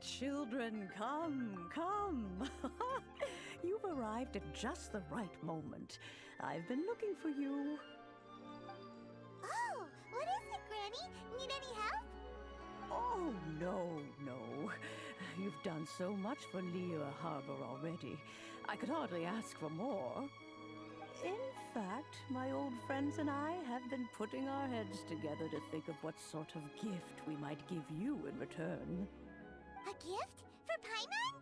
children, come, come. You've arrived at just the right moment. I've been looking for you. Oh, what is it, Granny? Need any help? Oh, no. You've done so much for Liyue Harbor already. I could hardly ask for more. In fact, my old friends and I have been putting our heads together to think of what sort of gift we might give you in return. A gift? For Paimon?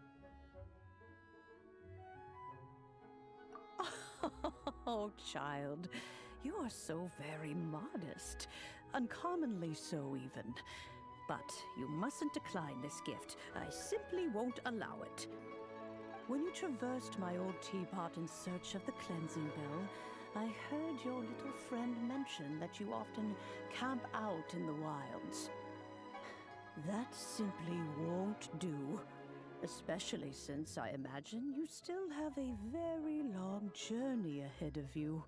Oh, child, you are so very modest. Uncommonly so, even. But you mustn't decline this gift. I simply won't allow it. When you traversed my old teapot in search of the cleansing bell, I heard your little friend mention that you often camp out in the wilds. That simply won't do, especially since I imagine you still have a very long journey ahead of you.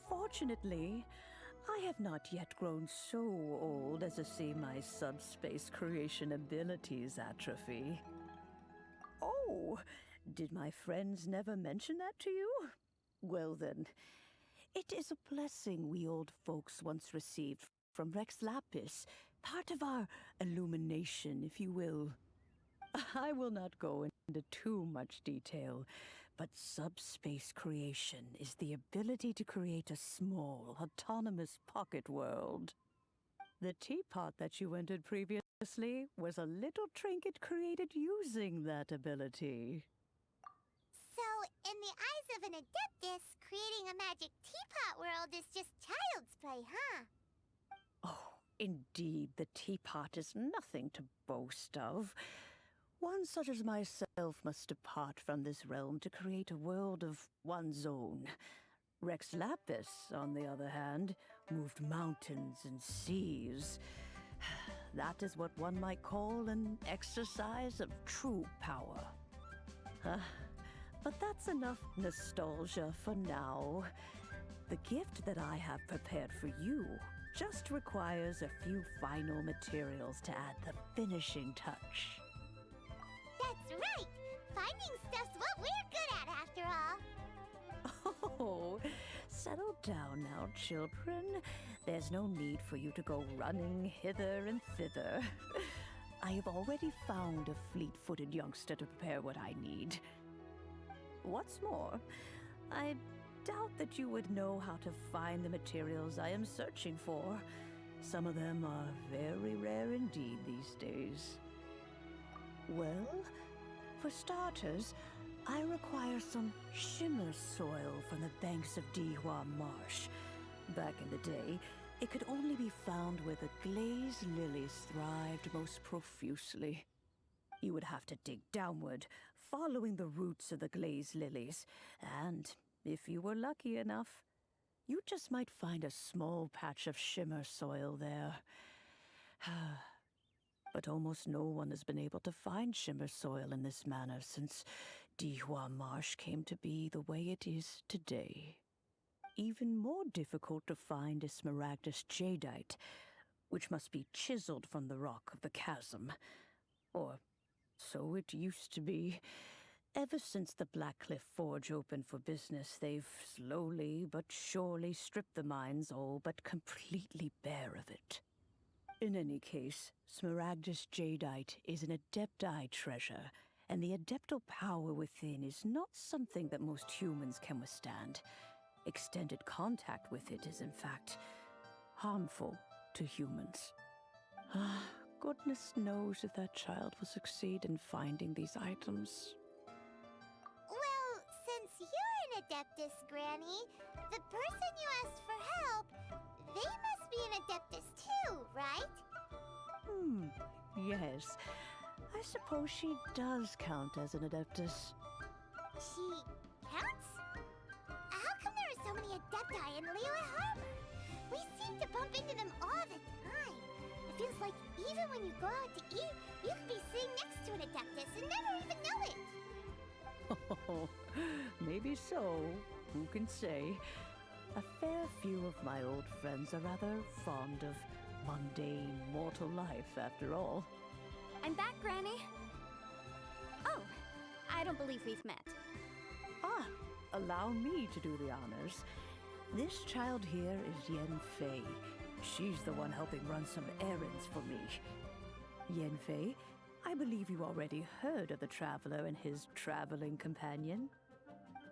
Fortunately, I have not yet grown so old as to see my subspace creation abilities atrophy. Oh, did my friends never mention that to you? Well then, it is a blessing we old folks once received from Rex Lapis, part of our illumination, if you will. I will not go into too much detail, but subspace creation is the ability to create a small, autonomous pocket world. The teapot that you entered previously was a little trinket created using that ability. So, in the eyes of an adeptus, creating a magic teapot world is just child's play, huh? Oh, indeed, the teapot is nothing to boast of. One such as myself must depart from this realm to create a world of one's own. Rex Lapis, on the other hand, moved mountains and seas. That is what one might call an exercise of true power. But that's enough nostalgia for now. The gift that I have prepared for you just requires a few final materials to add the finishing touch. That's right! Finding stuff's what we're good at, after all. Oh, settle down now, children. There's no need for you to go running hither and thither. I have already found a fleet-footed youngster to prepare what I need. What's more, I doubt that you would know how to find the materials I am searching for. Some of them are very rare indeed these days. Well, for starters, I require some shimmer soil from the banks of Dihua Marsh. Back in the day, it could only be found where the glazed lilies thrived most profusely. You would have to dig downward, following the roots of the glazed lilies, and if you were lucky enough, you just might find a small patch of shimmer soil there. But almost no one has been able to find shimmer soil in this manner since Dihua Marsh came to be the way it is today. Even more difficult to find is smaragdus jadeite, which must be chiseled from the rock of the chasm. Or so it used to be. Ever since the Blackcliff Forge opened for business, they've slowly but surely stripped the mines all but completely bare of it. In any case, smaragdus jadeite is an adepti treasure, and the adeptal power within is not something that most humans can withstand. Extended contact with it is, in fact, harmful to humans. Goodness knows if that child will succeed in finding these items. Well, since you're an adeptus, Granny, the person you asked for help, they must be an adeptus too, right? Yes. I suppose she does count as an adeptus. She counts? How come there are so many adepti in Liyue Harbor? We seem to bump into them all the time. It feels like even when you go out to eat, you could be sitting next to an adeptus and never even know it. Oh, maybe so. Who can say? A fair few of my old friends are rather fond of mundane mortal life, after all. I'm back, Granny. Oh, I don't believe we've met. Ah, allow me to do the honors. This child here is Yanfei. She's the one helping run some errands for me. Yanfei, I believe you already heard of the Traveler and his traveling companion.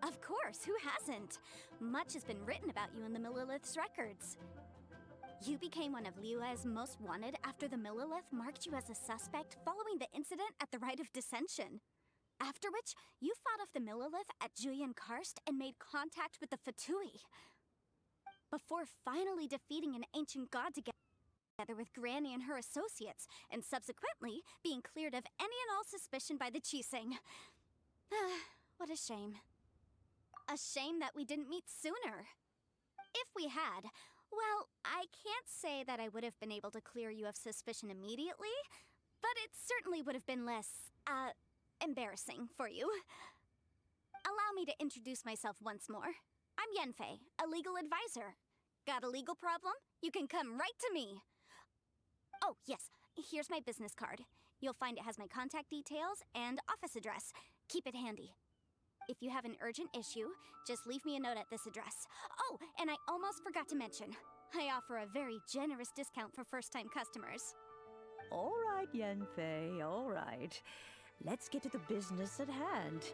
Of course, who hasn't? Much has been written about you in the Millilith's records. You became one of Liyue's most wanted after the Millilith marked you as a suspect following the incident at the Rite of Dissension. After which, you fought off the Millilith at Julian Karst and made contact with the Fatui. Before finally defeating an ancient god together with Granny and her associates, and subsequently being cleared of any and all suspicion by the Chiseng. What a shame. A shame that we didn't meet sooner. If we had, well, I can't say that I would have been able to clear you of suspicion immediately, but it certainly would have been less, embarrassing for you. Allow me to introduce myself once more. I'm Yanfei, a legal advisor. Got a legal problem? You can come right to me. Oh, yes, here's my business card. You'll find it has my contact details and office address. Keep it handy. If you have an urgent issue, just leave me a note at this address. Oh, and I almost forgot to mention, I offer a very generous discount for first-time customers. All right, Yanfei, all right. Let's get to the business at hand.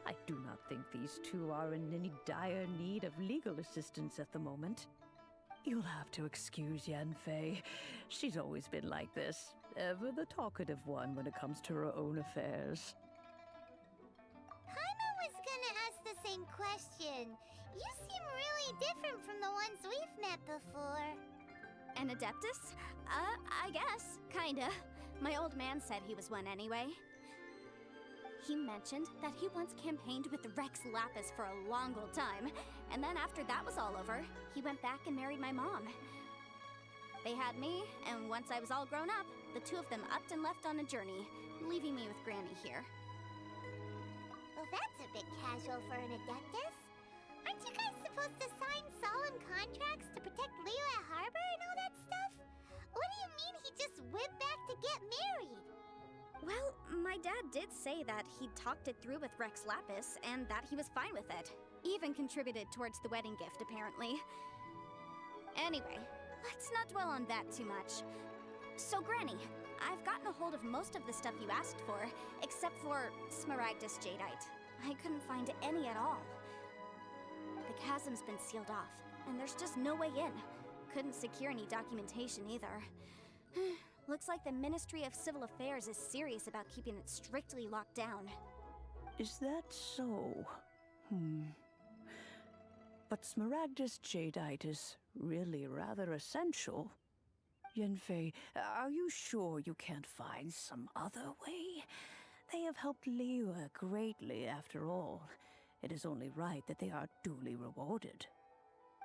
I do not think these two are in any dire need of legal assistance at the moment. You'll have to excuse Yanfei. She's always been like this, ever the talkative one when it comes to her own affairs. Paimon was gonna ask the same question. You seem really different from the ones we've met before. An Adeptus? I guess. Kinda. My old man said he was one anyway. He mentioned that he once campaigned with Rex Lapis for a long old time, and then after that was all over, he went back and married my mom. They had me, and once I was all grown up, the two of them upped and left on a journey, leaving me with Granny here. Well, that's a bit casual for an Adeptus. Aren't you guys supposed to sign solemn contracts to protect Liyue Harbor and all that stuff? What do you mean he just went back to get married? Well, my dad did say that he talked it through with Rex Lapis, and that he was fine with it. Even contributed towards the wedding gift, apparently. Anyway, let's not dwell on that too much. So, Granny, I've gotten a hold of most of the stuff you asked for, except for Smaragdus Jadeite. I couldn't find any at all. The chasm's been sealed off, and there's just no way in. Couldn't secure any documentation either. Looks like the Ministry of Civil Affairs is serious about keeping it strictly locked down. Is that so? But Smaragdus Jadeite is really rather essential. Yanfei, are you sure you can't find some other way? They have helped Liyue greatly after all. It is only right that they are duly rewarded.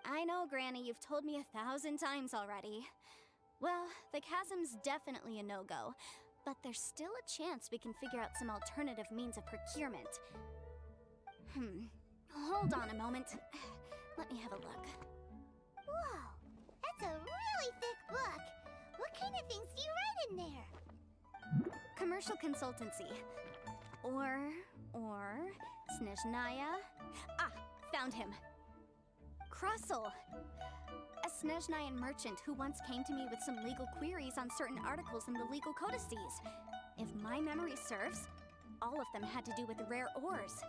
I know, Granny, you've told me 1,000 times already. Well, the chasm's definitely a no-go, but there's still a chance we can figure out some alternative means of procurement. Hold on a moment. Let me have a look. Whoa, that's a really thick book. What kind of things do you write in there? Commercial consultancy. Or Snezhnaya. Ah, found him. Krusel. A Snezhnayan merchant who once came to me with some legal queries on certain articles in the legal codices. If my memory serves, all of them had to do with rare ores.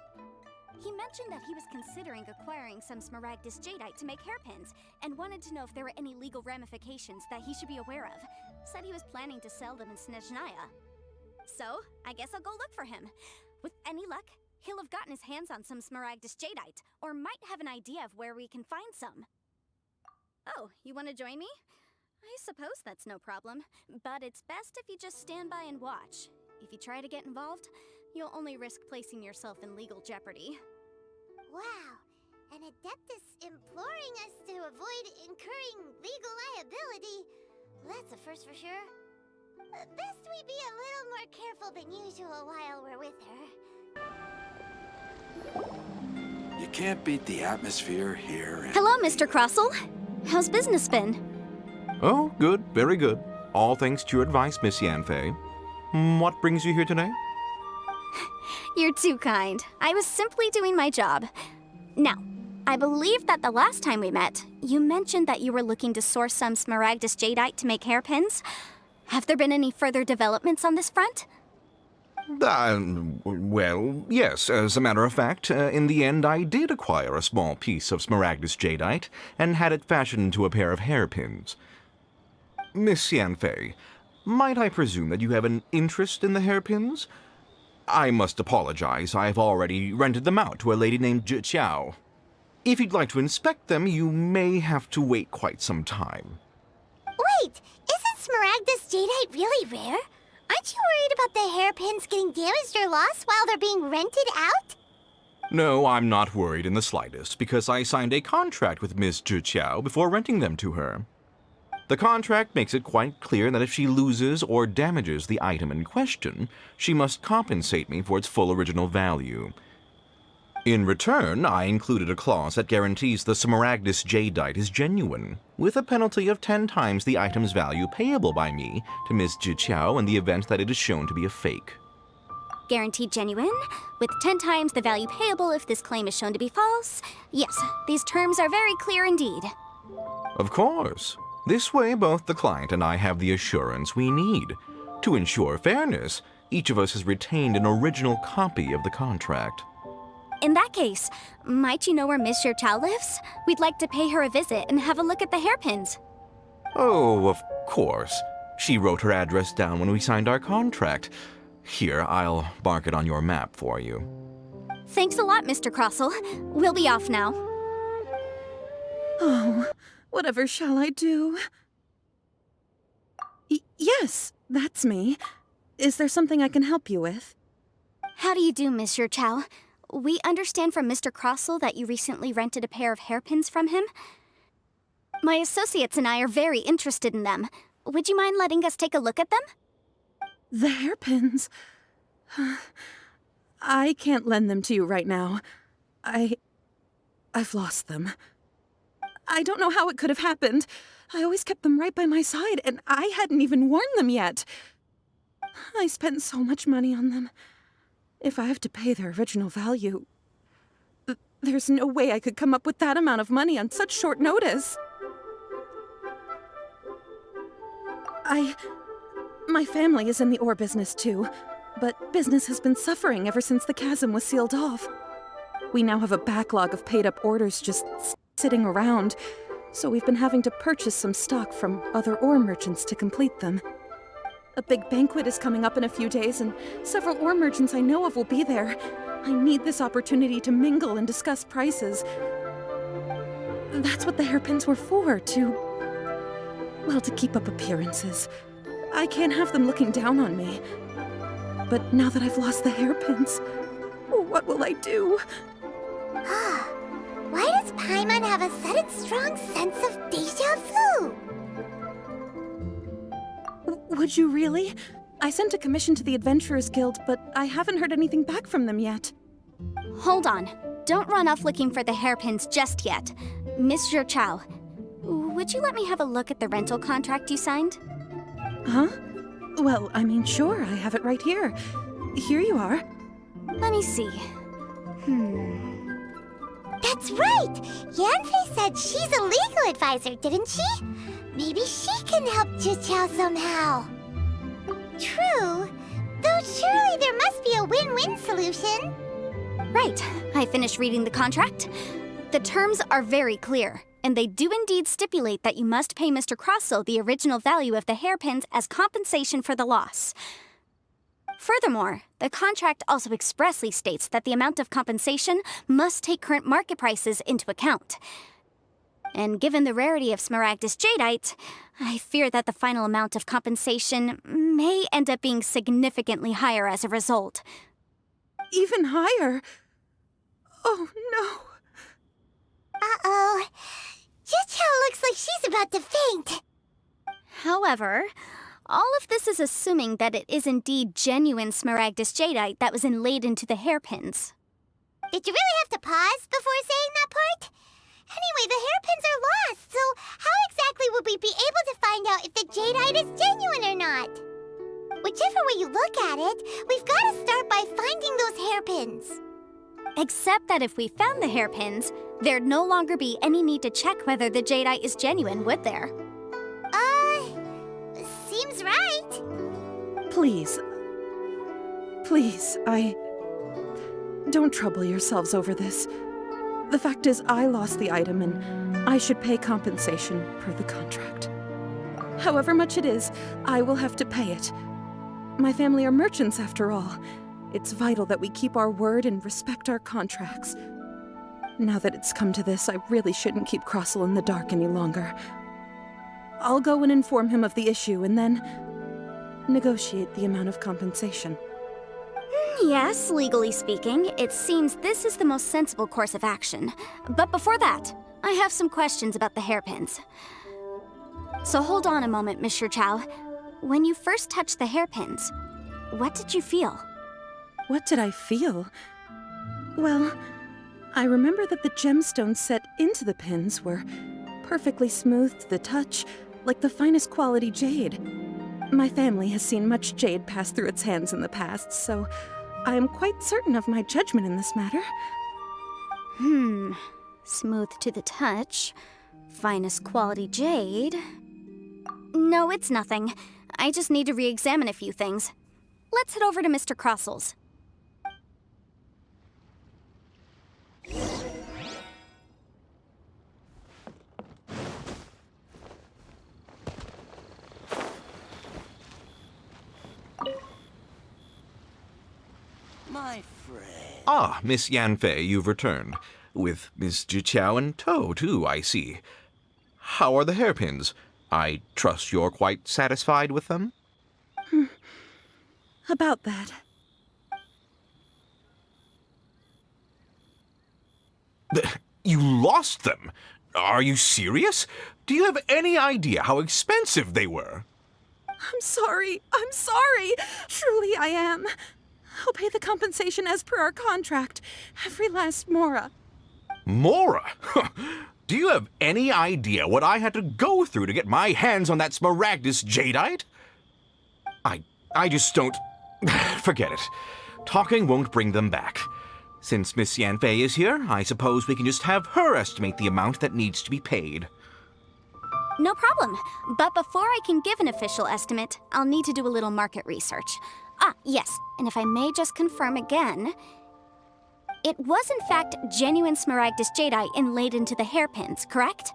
He mentioned that he was considering acquiring some Smaragdus Jadeite to make hairpins, and wanted to know if there were any legal ramifications that he should be aware of. Said he was planning to sell them in Snezhnaya. So, I guess I'll go look for him. With any luck, he'll have gotten his hands on some Smaragdus Jadeite, or might have an idea of where we can find some. Oh, you want to join me? I suppose that's no problem, but it's best if you just stand by and watch. If you try to get involved, you'll only risk placing yourself in legal jeopardy. Wow, an Adeptus imploring us to avoid incurring legal liability. That's a first for sure. Best we be a little more careful than usual while we're with her. You can't beat the atmosphere here. Hello, Mr. Krusel. How's business been? Oh, good, very good. All thanks to your advice, Miss Yanfei. What brings you here today? You're too kind. I was simply doing my job. Now, I believe that the last time we met, you mentioned that you were looking to source some smaragdus jadeite to make hairpins. Have there been any further developments on this front? Well, yes. As a matter of fact, in the end, I did acquire a small piece of smaragdus jadeite and had it fashioned into a pair of hairpins. Miss Yanfei, might I presume that you have an interest in the hairpins? I must apologize. I've already rented them out to a lady named Zhi. If you'd like to inspect them, you may have to wait quite some time. Wait, isn't smaragdus jadeite really rare? Aren't you worried about the hairpins getting damaged or lost while they're being rented out? No, I'm not worried in the slightest, because I signed a contract with Miss Zhi before renting them to her. The contract makes it quite clear that if she loses or damages the item in question, she must compensate me for its full original value. In return, I included a clause that guarantees the smaragdus jadeite is genuine, with a penalty of 10 times the item's value payable by me to Miss Zhi in the event that it is shown to be a fake. Guaranteed genuine, with 10 times the value payable if this claim is shown to be false. Yes, these terms are very clear indeed. Of course. This way, both the client and I have the assurance we need. To ensure fairness, each of us has retained an original copy of the contract. In that case, might you know where Miss Zhi lives? We'd like to pay her a visit and have a look at the hairpins. Oh, of course. She wrote her address down when we signed our contract. Here, I'll mark it on your map for you. Thanks a lot, Mr. Crossell. We'll be off now. Oh, whatever shall I do? Yes, that's me. Is there something I can help you with? How do you do, Miss Zhi? We understand from Mr. Crossell that you recently rented a pair of hairpins from him. My associates and I are very interested in them. Would you mind letting us take a look at them? The hairpins? I can't lend them to you right now. I've lost them. I don't know how it could have happened. I always kept them right by my side, and I hadn't even worn them yet. I spent so much money on them. If I have to pay their original value, there's no way I could come up with that amount of money on such short notice. My family is in the ore business too, but business has been suffering ever since the chasm was sealed off. We now have a backlog of paid-up orders just sitting around, so we've been having to purchase some stock from other ore merchants to complete them. A big banquet is coming up in a few days, and several ore merchants I know of will be there. I need this opportunity to mingle and discuss prices. That's what the hairpins were for, to keep up appearances. I can't have them looking down on me. But now that I've lost the hairpins, what will I do? Why does Paimon have a sudden strong sense of déjà vu? Would you really? I sent a commission to the Adventurers Guild, but I haven't heard anything back from them yet. Hold on. Don't run off looking for the hairpins just yet. Miss Zhi, would you let me have a look at the rental contract you signed? Huh? Well, I mean, sure, I have it right here. Here you are. Let me see. That's right! Yanfei said she's a legal advisor, didn't she? Maybe she can help Zhi somehow. True. Though surely there must be a win-win solution. Right. I finished reading the contract. The terms are very clear, and they do indeed stipulate that you must pay Mr. Crossell the original value of the hairpins as compensation for the loss. Furthermore, the contract also expressly states that the amount of compensation must take current market prices into account. And given the rarity of smaragdus jadeite, I fear that the final amount of compensation may end up being significantly higher as a result. Even higher? Oh, no. Uh-oh. Zhi looks like she's about to faint. However, all of this is assuming that it is indeed genuine smaragdus jadeite that was inlaid into the hairpins. Did you really have to pause before saying that part? Anyway, the hairpins are lost, so how exactly would we be able to find out if the jadeite is genuine or not? Whichever way you look at it, we've got to start by finding those hairpins. Except that if we found the hairpins, there'd no longer be any need to check whether the jadeite is genuine, would there? Seems right. Please. Please, Don't trouble yourselves over this. The fact is, I lost the item and I should pay compensation per the contract. However much it is, I will have to pay it. My family are merchants, after all. It's vital that we keep our word and respect our contracts. Now that it's come to this, I really shouldn't keep Crossel in the dark any longer. I'll go and inform him of the issue and then negotiate the amount of compensation. Yes, legally speaking, it seems this is the most sensible course of action. But before that, I have some questions about the hairpins. So hold on a moment, Mr. Chow. When you first touched the hairpins, what did you feel? What did I feel? Well, I remember that the gemstones set into the pins were perfectly smooth to the touch, like the finest quality jade. My family has seen much jade pass through its hands in the past, so I am quite certain of my judgment in this matter. Smooth to the touch, finest quality jade. No, it's nothing. I just need to re-examine a few things. Let's head over to Mr. Crossel's. My friend. Ah, Miss Yanfei, you've returned. With Miss Jiqiao in tow, too, I see. How are the hairpins? I trust you're quite satisfied with them? About that. You lost them? Are you serious? Do you have any idea how expensive they were? I'm sorry. Truly I am. I'll pay the compensation as per our contract. Every last mora. Mora? Do you have any idea what I had to go through to get my hands on that smaragdus jadeite? I just don't... Forget it. Talking won't bring them back. Since Miss Yanfei is here, I suppose we can just have her estimate the amount that needs to be paid. No problem. But before I can give an official estimate, I'll need to do a little market research. Ah, yes, and if I may just confirm again, it was in fact genuine smaragdus jadeite inlaid into the hairpins, correct?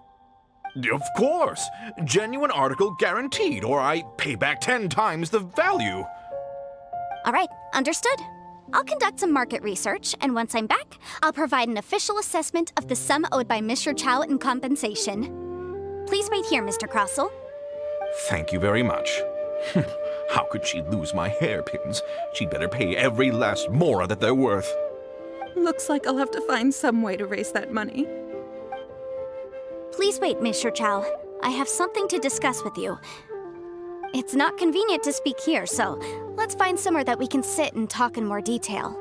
Of course! Genuine article guaranteed, or I pay back 10 times the value. All right, understood. I'll conduct some market research, and once I'm back, I'll provide an official assessment of the sum owed by Mr. Chow in compensation. Please wait here, Mr. Crossel. Thank you very much. How could she lose my hairpins? She'd better pay every last mora that they're worth. Looks like I'll have to find some way to raise that money. Please wait, Mr. Chow. I have something to discuss with you. It's not convenient to speak here, so let's find somewhere that we can sit and talk in more detail.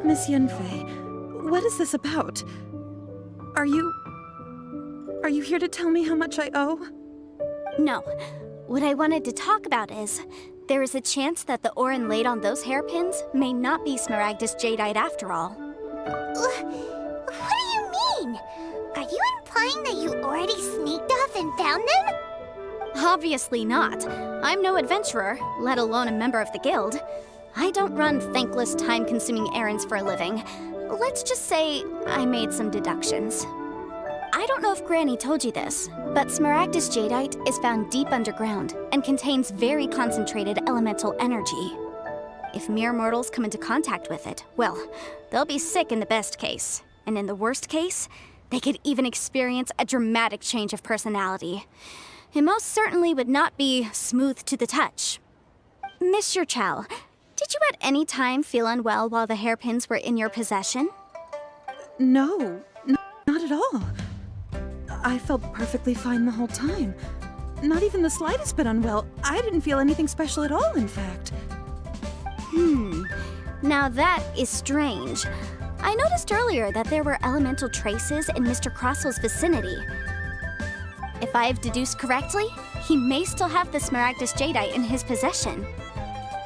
Miss Yanfei, what is this about? Are you here to tell me how much I owe? No. What I wanted to talk about is, there is a chance that the ore inlaid on those hairpins may not be smaragdus jadeite after all. What do you mean? Are you implying that you already sneaked off and found them? Obviously not. I'm no adventurer, let alone a member of the guild. I don't run thankless, time-consuming errands for a living. Let's just say I made some deductions. I don't know if Granny told you this, but smaragdus jadeite is found deep underground and contains very concentrated elemental energy. If mere mortals come into contact with it, well, they'll be sick in the best case. And in the worst case, they could even experience a dramatic change of personality. It most certainly would not be smooth to the touch. Mr. Chow, did you at any time feel unwell while the hairpins were in your possession? No, not at all. I felt perfectly fine the whole time. Not even the slightest bit unwell. I didn't feel anything special at all, in fact. Now that is strange. I noticed earlier that there were elemental traces in Mr. Crossel's vicinity. If I've deduced correctly, he may still have the Smaragdus Jadeite in his possession.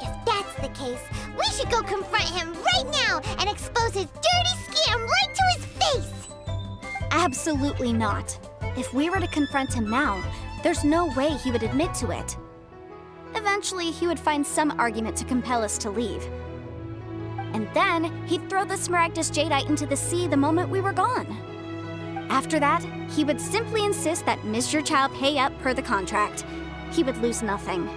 If that's the case, we should go confront him right now and expose his dirty scam right to his face! Absolutely not. If we were to confront him now, there's no way he would admit to it. Eventually, he would find some argument to compel us to leave. And then, he'd throw the Smaragdus Jadeite into the sea the moment we were gone. After that, he would simply insist that Mr. Chow pay up per the contract. He would lose nothing.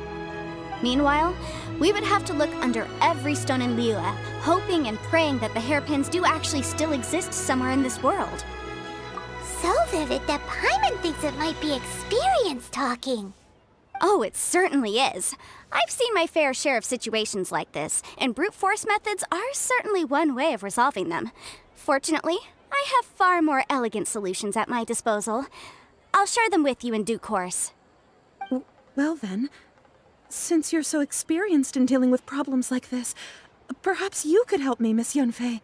Meanwhile, we would have to look under every stone in Liyue, hoping and praying that the hairpins do actually still exist somewhere in this world. So vivid that Paimon thinks it might be experience talking. Oh, it certainly is. I've seen my fair share of situations like this, and brute force methods are certainly one way of resolving them. Fortunately, I have far more elegant solutions at my disposal. I'll share them with you in due course. Well then, since you're so experienced in dealing with problems like this, perhaps you could help me, Miss Yanfei.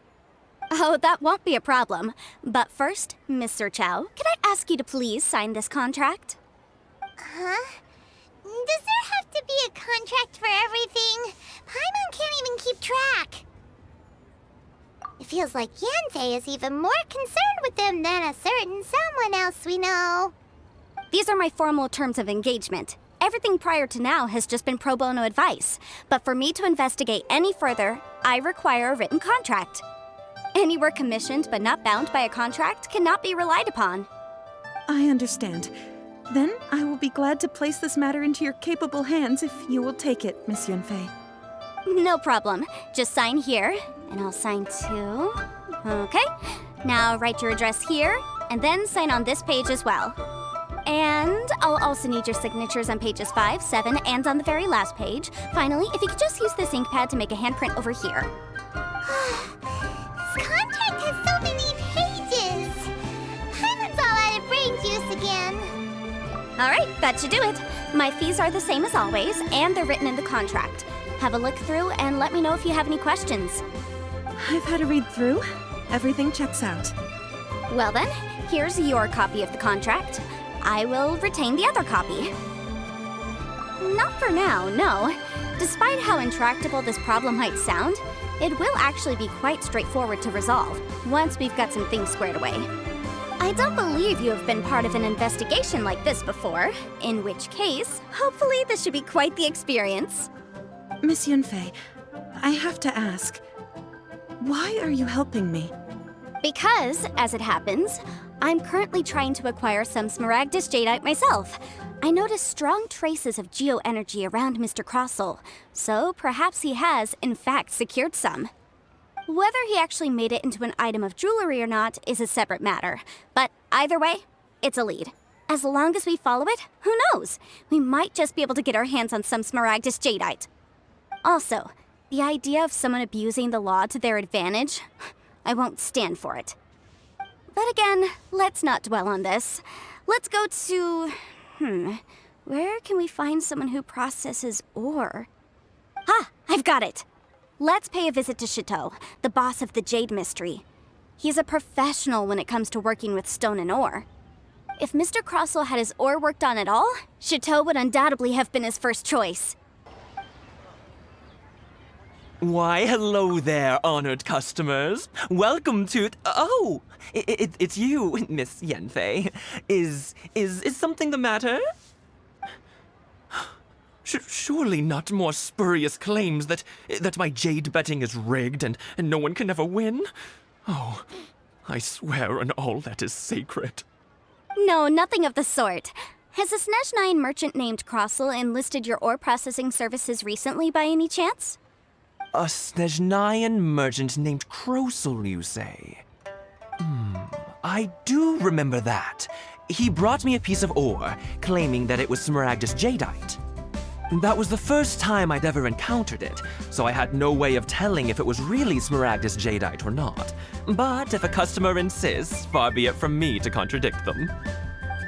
Oh, that won't be a problem. But first, Mr. Chow, could I ask you to please sign this contract? Huh? Does there have to be a contract for everything? Paimon can't even keep track. It feels like Yanfei is even more concerned with them than a certain someone else we know. These are my formal terms of engagement. Everything prior to now has just been pro bono advice. But for me to investigate any further, I require a written contract. Any work commissioned but not bound by a contract cannot be relied upon. I understand. Then I will be glad to place this matter into your capable hands if you will take it, Miss Yanfei. No problem. Just sign here, and I'll sign too. Okay. Now write your address here, and then sign on this page as well. And I'll also need your signatures on pages 5, 7, and on the very last page. Finally, if you could just use this ink pad to make a handprint over here. This contract has so many pages. Paimon's all out of brain juice again. All right, that should do it. My fees are the same as always, and they're written in the contract. Have a look through and let me know if you have any questions. I've had a read through. Everything checks out. Well then, here's your copy of the contract. I will retain the other copy. Not for now, no. Despite how intractable this problem might sound, it will actually be quite straightforward to resolve, once we've got some things squared away. I don't believe you have been part of an investigation like this before, in which case, hopefully this should be quite the experience. Miss Yanfei, I have to ask, why are you helping me? Because, as it happens, I'm currently trying to acquire some Smaragdus Jadeite myself. I noticed strong traces of geo-energy around Mr. Crossel, so perhaps he has, in fact, secured some. Whether he actually made it into an item of jewelry or not is a separate matter, but either way, it's a lead. As long as we follow it, who knows? We might just be able to get our hands on some Smaragdus Jadeite. Also, the idea of someone abusing the law to their advantage, I won't stand for it. But again, let's not dwell on this. Let's go to... where can we find someone who processes ore? Ah, I've got it! Let's pay a visit to Chateau, the boss of the Jade Mystery. He's a professional when it comes to working with stone and ore. If Mr. Crossel had his ore worked on at all, Chateau would undoubtedly have been his first choice. Why, hello there, honored customers. Welcome to... Oh! It's you, Miss Yanfei. Is something the matter? Surely not more spurious claims that my jade betting is rigged and no one can ever win? Oh, I swear on all that is sacred. No, nothing of the sort. Has a Snezhnyan merchant named Crossel enlisted your ore processing services recently by any chance? A Snezhnyan merchant named Crossel, you say? I do remember that. He brought me a piece of ore, claiming that it was Smaragdus Jadeite. That was the first time I'd ever encountered it, so I had no way of telling if it was really Smaragdus Jadeite or not. But if a customer insists, far be it from me to contradict them.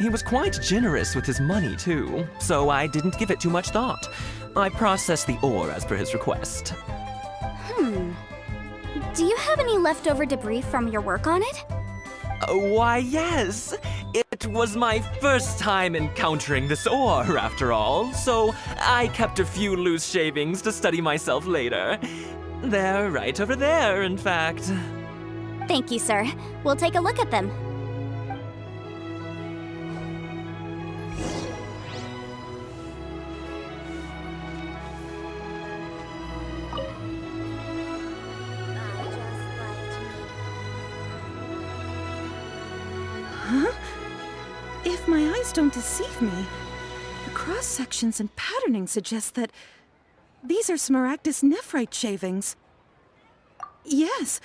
He was quite generous with his money, too, so I didn't give it too much thought. I processed the ore as per his request. Do you have any leftover debris from your work on it? Why, yes. It was my first time encountering this ore, after all, so I kept a few loose shavings to study myself later. They're right over there, in fact. Thank you, sir. We'll take a look at them. Huh? If my eyes don't deceive me, the cross-sections and patterning suggest that these are Smaragdus nephrite shavings. Yes,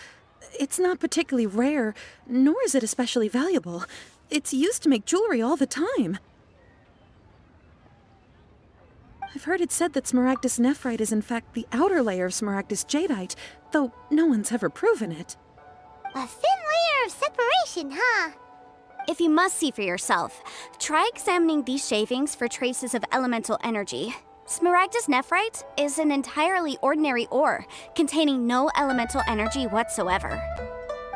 it's not particularly rare, nor is it especially valuable. It's used to make jewelry all the time. I've heard it said that Smaragdus nephrite is in fact the outer layer of Smaragdus jadeite, though no one's ever proven it. A thin layer of separation, huh? If you must see for yourself, try examining these shavings for traces of elemental energy. Smaragdus nephrite is an entirely ordinary ore, containing no elemental energy whatsoever.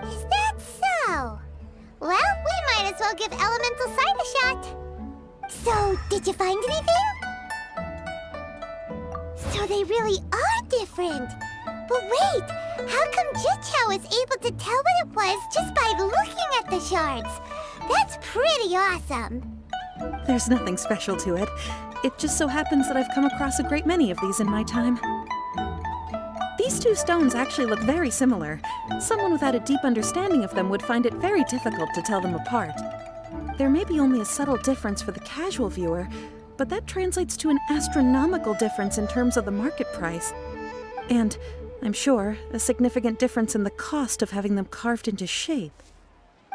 Is that so? Well, we might as well give elemental sight a shot. So, did you find anything? So they really are different. But wait, how come Jichao was able to tell what it was just by looking at the shards? That's pretty awesome. There's nothing special to it. It just so happens that I've come across a great many of these in my time. These two stones actually look very similar. Someone without a deep understanding of them would find it very difficult to tell them apart. There may be only a subtle difference for the casual viewer, but that translates to an astronomical difference in terms of the market price. And, I'm sure, a significant difference in the cost of having them carved into shape.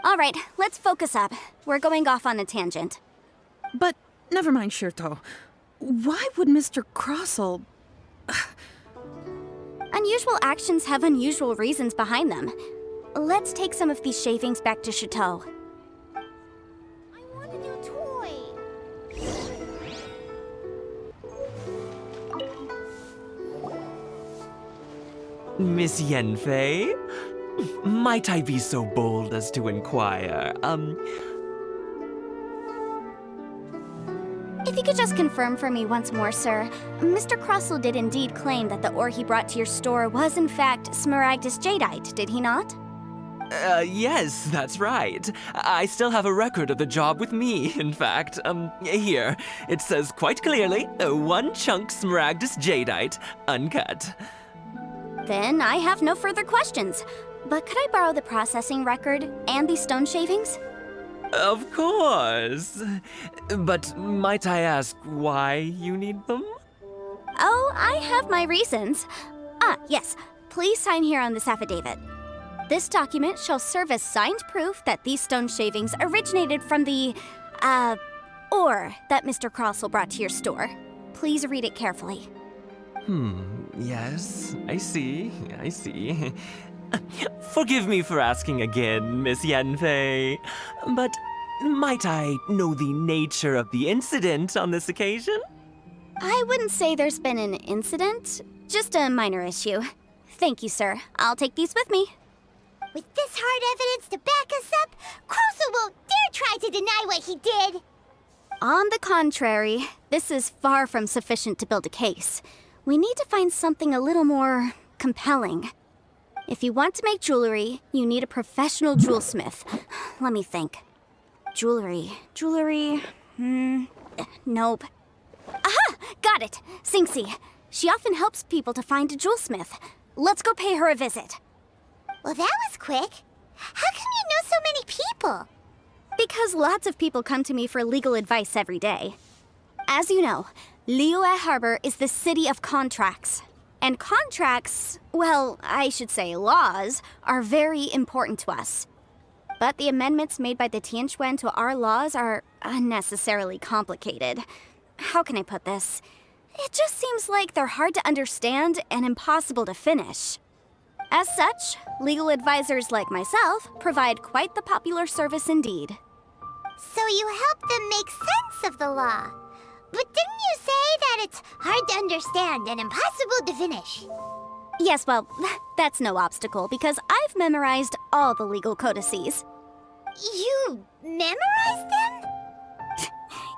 All right, let's focus up. We're going off on a tangent. But, never mind, Shirto. Why would Mr. Crossell... Unusual actions have unusual reasons behind them. Let's take some of these shavings back to Chateau. I want a new toy. Miss Yanfei? Might I be so bold as to inquire, If you could just confirm for me once more, sir, Mr. Crossell did indeed claim that the ore he brought to your store was in fact Smaragdus jadeite, did he not? Yes, that's right. I still have a record of the job with me, in fact. Here. It says quite clearly, 1 chunk Smaragdus jadeite, uncut. Then I have no further questions. But could I borrow the processing record and these stone shavings? Of course. But might I ask why you need them? Oh, I have my reasons. Ah, yes. Please sign here on this affidavit. This document shall serve as signed proof that these stone shavings originated from the, ore that Mr. Crossell brought to your store. Please read it carefully. Yes, I see. Forgive me for asking again, Miss Yanfei, but might I know the nature of the incident on this occasion? I wouldn't say there's been an incident, just a minor issue. Thank you, sir. I'll take these with me. With this hard evidence to back us up, Crossell won't dare try to deny what he did. On the contrary, this is far from sufficient to build a case. We need to find something a little more compelling. If you want to make jewelry, you need a professional jewelsmith. Let me think. Jewelry. Nope. Aha! Got it! Singxi. She often helps people to find a jewelsmith. Let's go pay her a visit. Well, that was quick. How come you know so many people? Because lots of people come to me for legal advice every day. As you know, Liyue Harbor is the city of contracts. And contracts, well, I should say laws, are very important to us. But the amendments made by the Tianquan to our laws are unnecessarily complicated. How can I put this? It just seems like they're hard to understand and impossible to finish. As such, legal advisors like myself provide quite the popular service indeed. So you help them make sense of the law. But didn't you say that it's hard to understand and impossible to finish? Yes, well, that's no obstacle because I've memorized all the legal codices. You memorized them?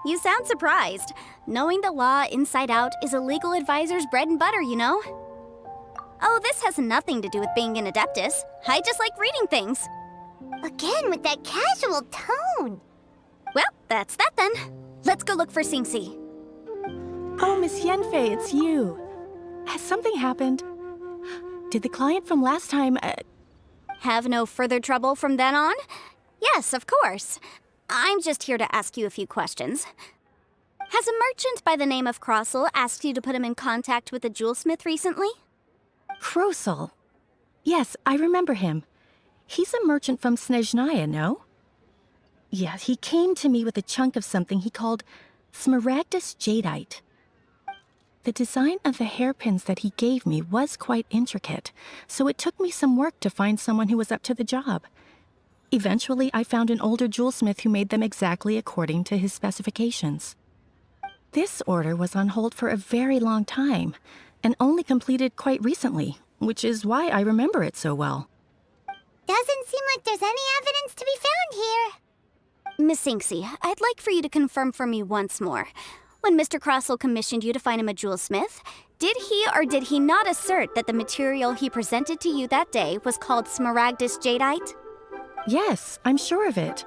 You sound surprised. Knowing the law inside out is a legal advisor's bread and butter, you know? Oh, this has nothing to do with being an Adeptus. I just like reading things. Again with that casual tone. Well, that's that then. Let's go look for Singsi. Oh, Miss Yanfei, it's you. Has something happened? Did the client from last time, Have no further trouble from then on? Yes, of course. I'm just here to ask you a few questions. Has a merchant by the name of Crossel asked you to put him in contact with a jewelsmith recently? Crossel? Yes, I remember him. He's a merchant from Snezhnaya, no? Yeah, he came to me with a chunk of something he called Smaragdus Jadeite. The design of the hairpins that he gave me was quite intricate, so it took me some work to find someone who was up to the job. Eventually, I found an older jewelsmith who made them exactly according to his specifications. This order was on hold for a very long time, and only completed quite recently, which is why I remember it so well. Doesn't seem like there's any evidence to be found here. Miss Singsi, I'd like for you to confirm for me once more. When Mr. Crossel commissioned you to find him a jewelsmith, did he or did he not assert that the material he presented to you that day was called Smaragdus Jadeite? Yes, I'm sure of it.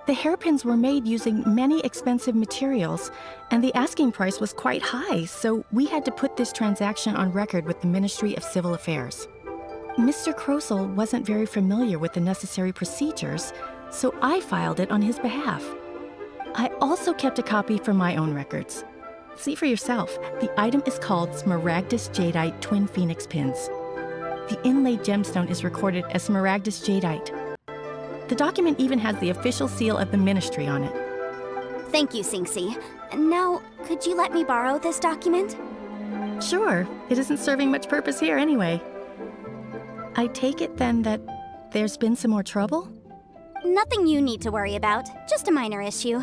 The hairpins were made using many expensive materials, and the asking price was quite high, so we had to put this transaction on record with the Ministry of Civil Affairs. Mr. Crossel wasn't very familiar with the necessary procedures, so I filed it on his behalf. I also kept a copy for my own records. See for yourself, the item is called Smaragdus Jadeite Twin Phoenix Pins. The inlaid gemstone is recorded as Smaragdus Jadeite. The document even has the official seal of the ministry on it. Thank you, Singsi. Now, could you let me borrow this document? Sure, it isn't serving much purpose here anyway. I take it then that there's been some more trouble? Nothing you need to worry about, just a minor issue.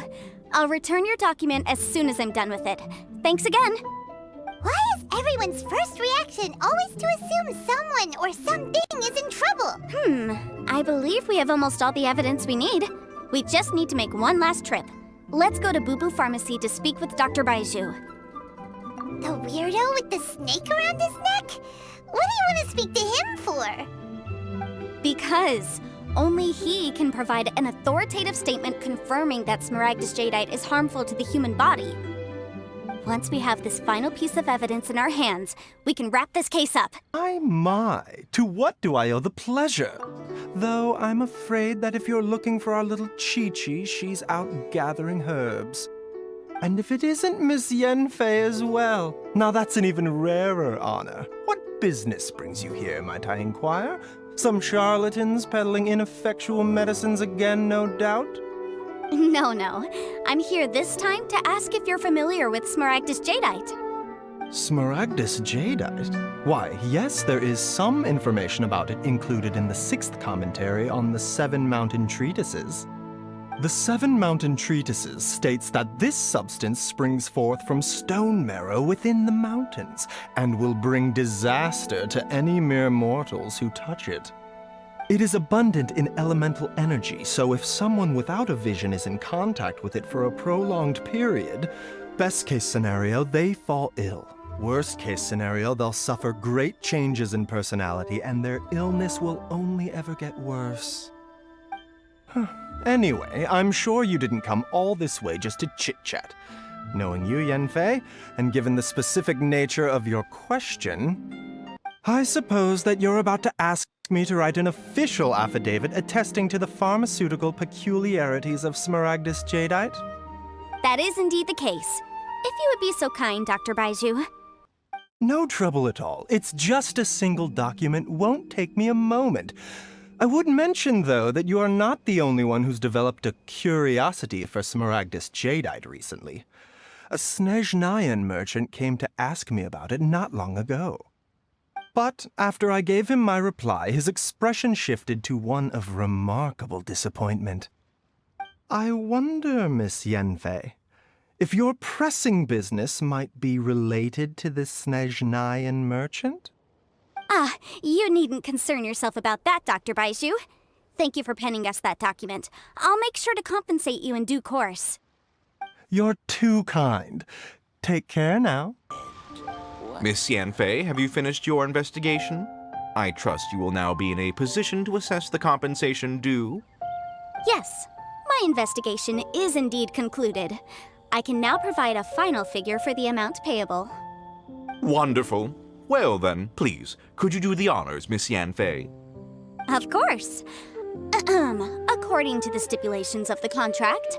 I'll return your document as soon as I'm done with it. Thanks again! Why is everyone's first reaction always to assume someone or something is in trouble? I believe we have almost all the evidence we need. We just need to make one last trip. Let's go to Boo Boo Pharmacy to speak with Dr. Baiju. The weirdo with the snake around his neck? What do you want to speak to him for? Because only he can provide an authoritative statement confirming that Smaragdus Jadeite is harmful to the human body. Once we have this final piece of evidence in our hands, we can wrap this case up. My, to what do I owe the pleasure? Though I'm afraid that if you're looking for our little Chi-Chi, she's out gathering herbs. And if it isn't Miss Yanfei as well, now that's an even rarer honor. What business brings you here, might I inquire? Some charlatans peddling ineffectual medicines again, no doubt? No. I'm here this time to ask if you're familiar with Smaragdus Jadeite. Smaragdus Jadeite? Why, yes, there is some information about it included in the 6th commentary on the 7 Mountain Treatises. The 7 Mountain Treatises states that this substance springs forth from stone marrow within the mountains, and will bring disaster to any mere mortals who touch it. It is abundant in elemental energy, so if someone without a vision is in contact with it for a prolonged period, best case scenario, they fall ill. Worst case scenario, they'll suffer great changes in personality, and their illness will only ever get worse. Anyway, I'm sure you didn't come all this way just to chit-chat. Knowing you, Yanfei, and given the specific nature of your question, I suppose that you're about to ask me to write an official affidavit attesting to the pharmaceutical peculiarities of Smaragdus Jadeite? That is indeed the case. If you would be so kind, Dr. Baiju. No trouble at all. It's just a single document. Won't take me a moment. I would mention, though, that you are not the only one who's developed a curiosity for Smaragdus Jadeite recently. A Snezhnayan merchant came to ask me about it not long ago. But after I gave him my reply, his expression shifted to one of remarkable disappointment. I wonder, Miss Yanfei, if your pressing business might be related to this Snezhnayan merchant? You needn't concern yourself about that, Dr. Baiju. Thank you for penning us that document. I'll make sure to compensate you in due course. You're too kind. Take care now. Miss Yanfei, have you finished your investigation? I trust you will now be in a position to assess the compensation due. Yes, my investigation is indeed concluded. I can now provide a final figure for the amount payable. Wonderful. Well then, please, could you do the honors, Miss Yanfei? Of course. According to the stipulations of the contract,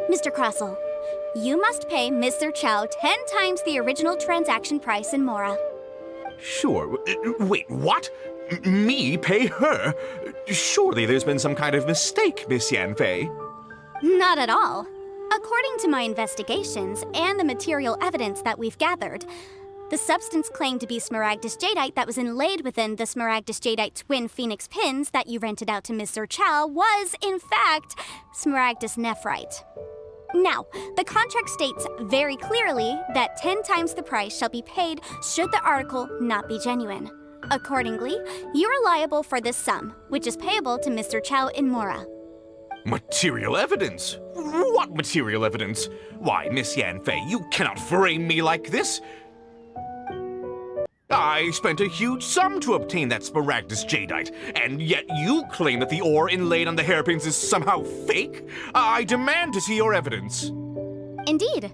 Mr. Crossell, you must pay Mr. Chow 10 times the original transaction price in Mora. Sure. Wait, what? Me pay her? Surely there's been some kind of mistake, Miss Yanfei. Not at all. According to my investigations and the material evidence that we've gathered, the substance claimed to be smaragdus jadeite that was inlaid within the smaragdus jadeite twin phoenix pins that you rented out to Mr. Chow was, in fact, smaragdus nephrite. Now, the contract states very clearly that 10 times the price shall be paid should the article not be genuine. Accordingly, you are liable for this sum, which is payable to Mr. Chow in Mora. Material evidence? What material evidence? Why, Miss Yanfei, you cannot frame me like this! I spent a huge sum to obtain that smaragdus jadeite, and yet you claim that the ore inlaid on the hairpins is somehow fake? I demand to see your evidence. Indeed.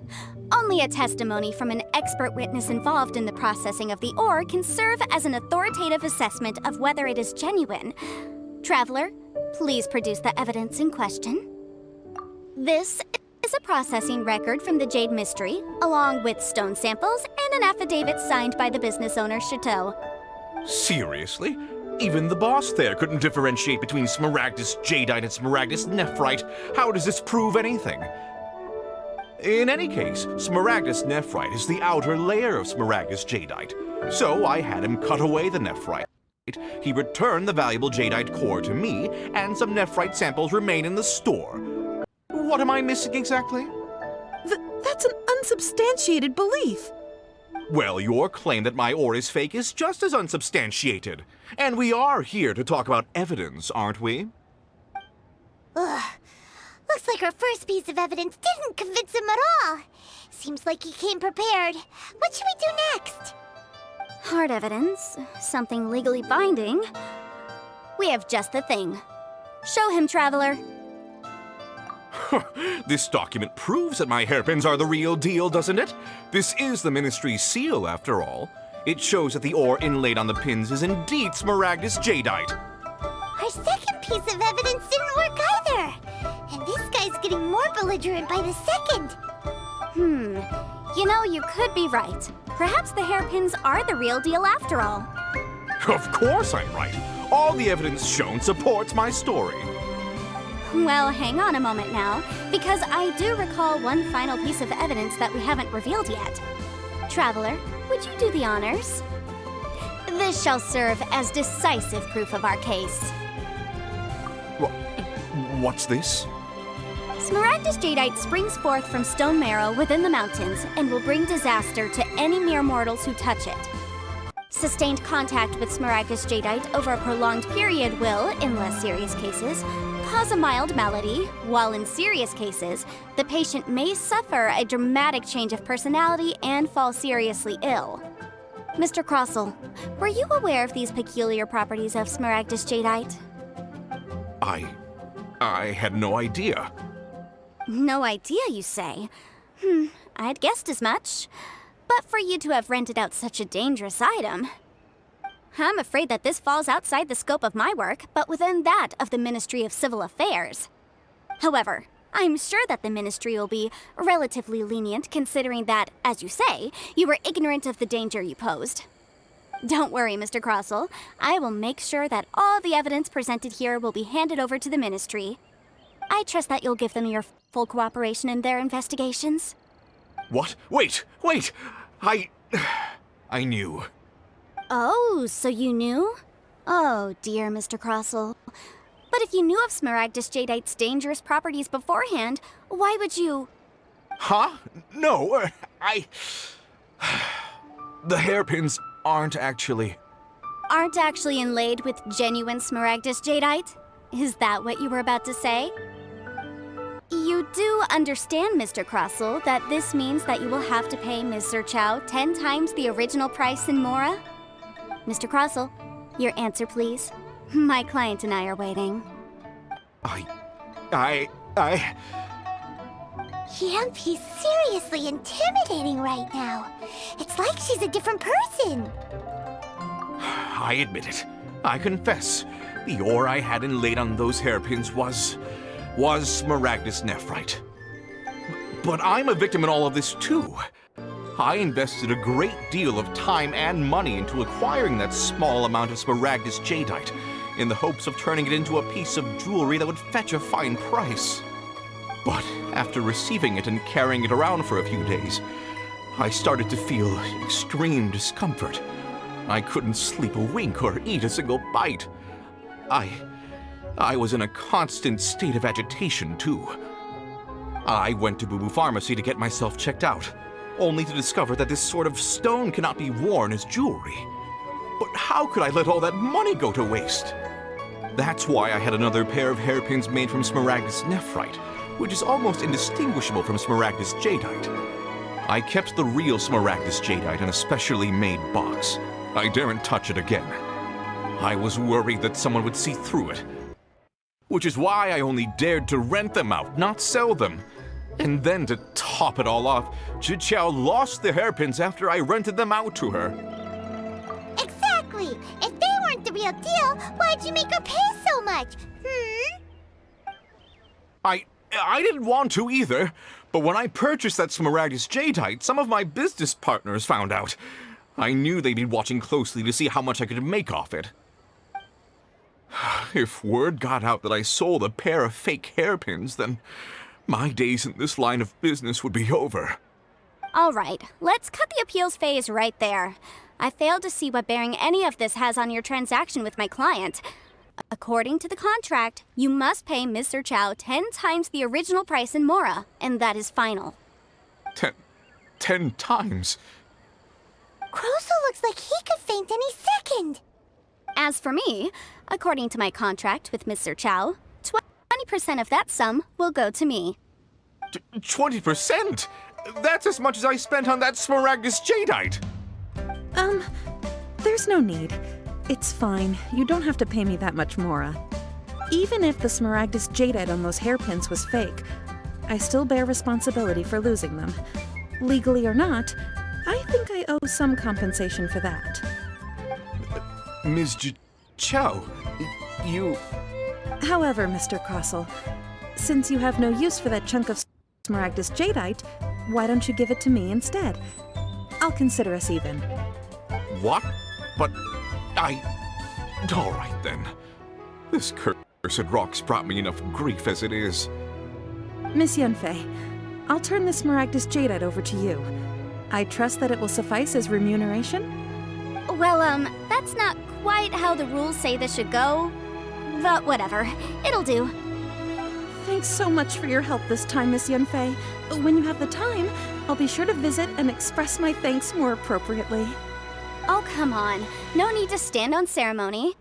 Only a testimony from an expert witness involved in the processing of the ore can serve as an authoritative assessment of whether it is genuine. Traveler, please produce the evidence in question. This is a processing record from the Jade Mystery, along with stone samples and an affidavit signed by the business owner, Chateau. Seriously? Even the boss there couldn't differentiate between smaragdus jadeite and smaragdus nephrite. How does this prove anything? In any case, smaragdus nephrite is the outer layer of smaragdus jadeite. So I had him cut away the nephrite. He returned the valuable jadeite core to me, and some nephrite samples remain in the store. What am I missing exactly? That's an unsubstantiated belief. Well, your claim that my ore is fake is just as unsubstantiated. And we are here to talk about evidence, aren't we? Ugh. Looks like our first piece of evidence didn't convince him at all. Seems like he came prepared. What should we do next? Hard evidence, something legally binding. We have just the thing. Show him, Traveler. This document proves that my hairpins are the real deal, doesn't it? This is the Ministry's seal, after all. It shows that the ore inlaid on the pins is indeed smaragdus jadeite. Our second piece of evidence didn't work either. And this guy's getting more belligerent by the second. You know, you could be right. Perhaps the hairpins are the real deal after all. Of course I'm right. All the evidence shown supports my story. Well, hang on a moment now, because I do recall one final piece of evidence that we haven't revealed yet. Traveler, would you do the honors? This shall serve as decisive proof of our case. What's this? Smaragdus jadeite springs forth from stone marrow within the mountains and will bring disaster to any mere mortals who touch it. Sustained contact with smaragdus jadeite over a prolonged period will, in less serious cases, cause a mild malady, while in serious cases, the patient may suffer a dramatic change of personality and fall seriously ill. Mr. Crossell, were you aware of these peculiar properties of smaragdus jadeite? I had no idea. No idea, you say? I'd guessed as much. But for you to have rented out such a dangerous item... I'm afraid that this falls outside the scope of my work, but within that of the Ministry of Civil Affairs. However, I'm sure that the Ministry will be relatively lenient considering that, as you say, you were ignorant of the danger you posed. Don't worry, Mr. Crossell. I will make sure that all the evidence presented here will be handed over to the Ministry. I trust that you'll give them your full cooperation in their investigations. What? Wait! I knew. Oh, so you knew? Oh, dear Mr. Crossell. But if you knew of smaragdus jadeite's dangerous properties beforehand, why would you... Huh? No, The hairpins aren't actually inlaid with genuine smaragdus jadeite? Is that what you were about to say? You You do understand, Mr. Crossell, that this means that you will have to pay Mr. Chow 10 times the original price in Mora? Mr. Crossell, your answer, please. My client and I are waiting. Yanfei's seriously intimidating right now. It's like she's a different person. I admit it. I confess. The ore I had inlaid on those hairpins was Smaragdus Nephrite. But I'm a victim in all of this too. I invested a great deal of time and money into acquiring that small amount of Smaragdus Jadeite, in the hopes of turning it into a piece of jewelry that would fetch a fine price. But after receiving it and carrying it around for a few days, I started to feel extreme discomfort. I couldn't sleep a wink or eat a single bite. I was in a constant state of agitation, too. I went to Boo Boo Pharmacy to get myself checked out, only to discover that this sort of stone cannot be worn as jewelry. But how could I let all that money go to waste? That's why I had another pair of hairpins made from Smaragdus Nephrite, which is almost indistinguishable from Smaragdus Jadeite. I kept the real Smaragdus Jadeite in a specially made box. I daren't touch it again. I was worried that someone would see through it, which is why I only dared to rent them out, not sell them. And then to top it all off, Zhiqiao lost the hairpins after I rented them out to her. Exactly! If they weren't the real deal, why'd you make her pay so much? I didn't want to either, but when I purchased that Smaragdus Jadeite, some of my business partners found out. I knew they'd be watching closely to see how much I could make off it. If word got out that I sold a pair of fake hairpins, then my days in this line of business would be over. All right, let's cut the appeals phase right there. I failed to see what bearing any of this has on your transaction with my client. According to the contract, you must pay Mr. Chow 10 times the original price in Mora, and that is final. 10 times? Crossell looks like he could faint any second. As for me, according to my contract with Mr. Chow, 20% of that sum will go to me. 20%? That's as much as I spent on that Smaragdus Jadeite! There's no need. It's fine. You don't have to pay me that much more. Even if the Smaragdus Jadeite on those hairpins was fake, I still bear responsibility for losing them. Legally or not, I think I owe some compensation for that. Ms. Chow, you... However, Mr. Crossell, since you have no use for that chunk of Smaragdus Jadeite, why don't you give it to me instead? I'll consider us even. What? But all right then. This cursed rock's brought me enough grief as it is. Miss Yanfei, I'll turn the Smaragdus Jadeite over to you. I trust that it will suffice as remuneration? Well, that's not quite how the rules say this should go. But whatever, it'll do. Thanks so much for your help this time, Miss Yanfei. When you have the time, I'll be sure to visit and express my thanks more appropriately. Oh, come on. No need to stand on ceremony.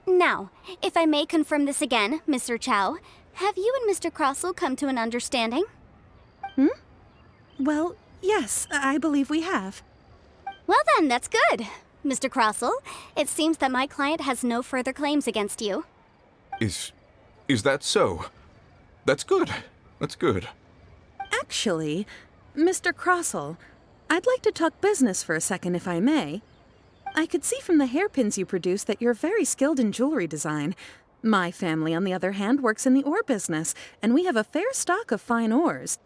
Now, if I may confirm this again, Mr. Chow, have you and Mr. Crossell come to an understanding? Well, yes, I believe we have. Well then, that's good. Mr. Crossell, it seems that my client has no further claims against you. Is that so? That's good. That's good. Actually, Mr. Crossell, I'd like to talk business for a second, if I may. I could see from the hairpins you produce that you're very skilled in jewelry design. My family, on the other hand, works in the ore business, and we have a fair stock of fine ores.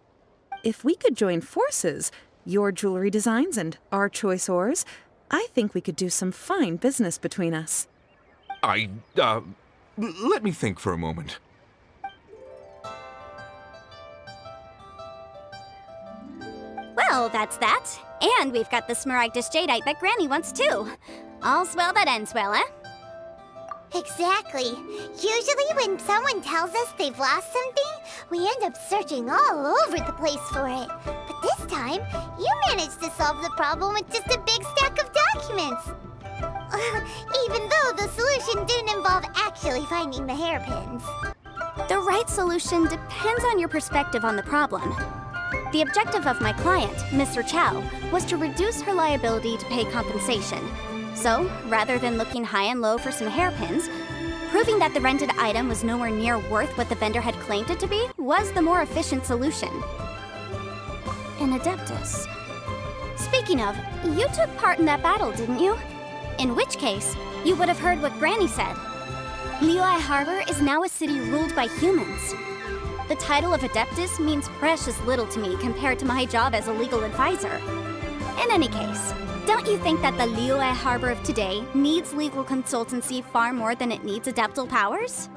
If we could join forces, your jewelry designs and our choice ores, I think we could do some fine business between us. Let me think for a moment. Well, that's that. And we've got the Smaragdus Jadeite that Granny wants too. All's well that ends well, eh? Exactly. Usually when someone tells us they've lost something, we end up searching all over the place for it. But this time, you managed to solve the problem with just a big stack of documents. Even though the solution didn't involve actually finding the hairpins. The right solution depends on your perspective on the problem. The objective of my client, Mr. Chow, was to reduce her liability to pay compensation. So, rather than looking high and low for some hairpins, proving that the rented item was nowhere near worth what the vendor had claimed it to be was the more efficient solution. An Adeptus. Speaking of, you took part in that battle, didn't you? In which case, you would have heard what Granny said. Liyue Harbor is now a city ruled by humans. The title of Adeptus means precious little to me compared to my job as a legal advisor. In any case, don't you think that the Liyue Harbor of today needs legal consultancy far more than it needs adeptal powers?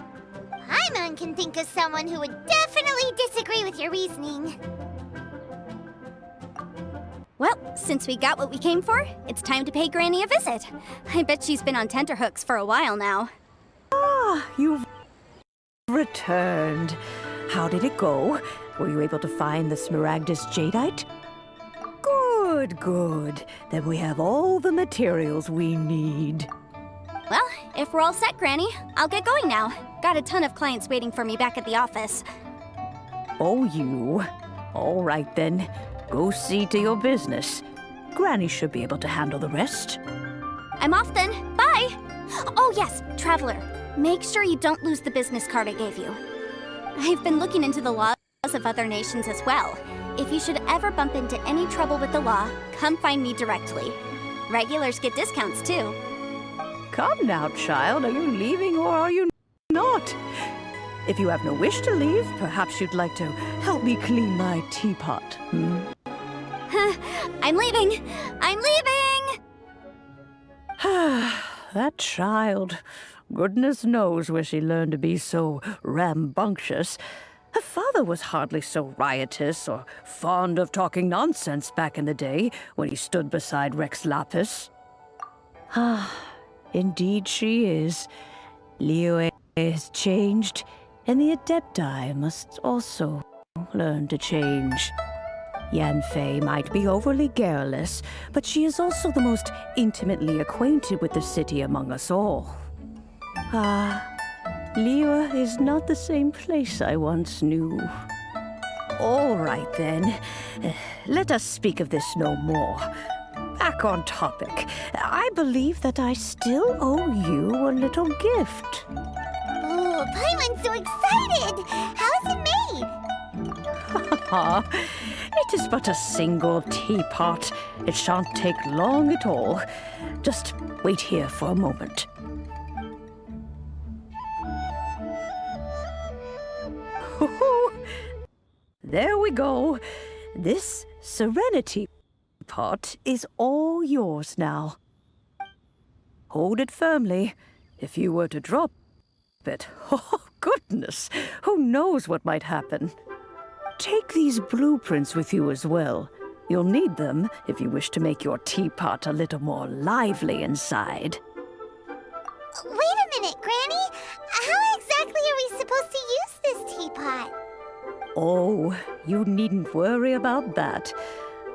Paimon can think of someone who would definitely disagree with your reasoning. Well, since we got what we came for, it's time to pay Granny a visit. I bet she's been on tenterhooks for a while now. Ah, you've returned. How did it go? Were you able to find the Smaragdus Jadeite? Good, good. Then we have all the materials we need. Well, if we're all set, Granny, I'll get going now. Got a ton of clients waiting for me back at the office. Oh, you. All right, then. Go see to your business. Granny should be able to handle the rest. I'm off then. Bye! Oh yes, Traveler. Make sure you don't lose the business card I gave you. I've been looking into the laws of other nations as well. If you should ever bump into any trouble with the law, come find me directly. Regulars get discounts too. Come now, child. Are you leaving or are you not? If you have no wish to leave, perhaps you'd like to help me clean my teapot, I'm leaving! I'm leaving! That child. Goodness knows where she learned to be so rambunctious. Her father was hardly so riotous or fond of talking nonsense back in the day when he stood beside Rex Lapis. Indeed she is. Liyue has changed, and the Adepti must also learn to change. Yanfei might be overly garrulous, but she is also the most intimately acquainted with the city among us all. Liyue is not the same place I once knew. All right, then. Let us speak of this no more. Back on topic. I believe that I still owe you a little gift. Oh, Paimon's so excited! How is it made? It is but a single teapot. It shan't take long at all. Just wait here for a moment. There we go. This Serenity pot is all yours now. Hold it firmly. If you were to drop it, oh goodness, who knows what might happen. Take these blueprints with you as well. You'll need them if you wish to make your teapot a little more lively inside. Wait a minute, Granny. How exactly are we supposed to use this teapot? Oh, you needn't worry about that.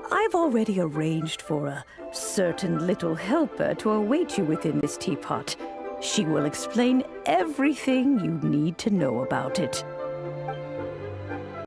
I've already arranged for a certain little helper to await you within this teapot. She will explain everything you need to know about it.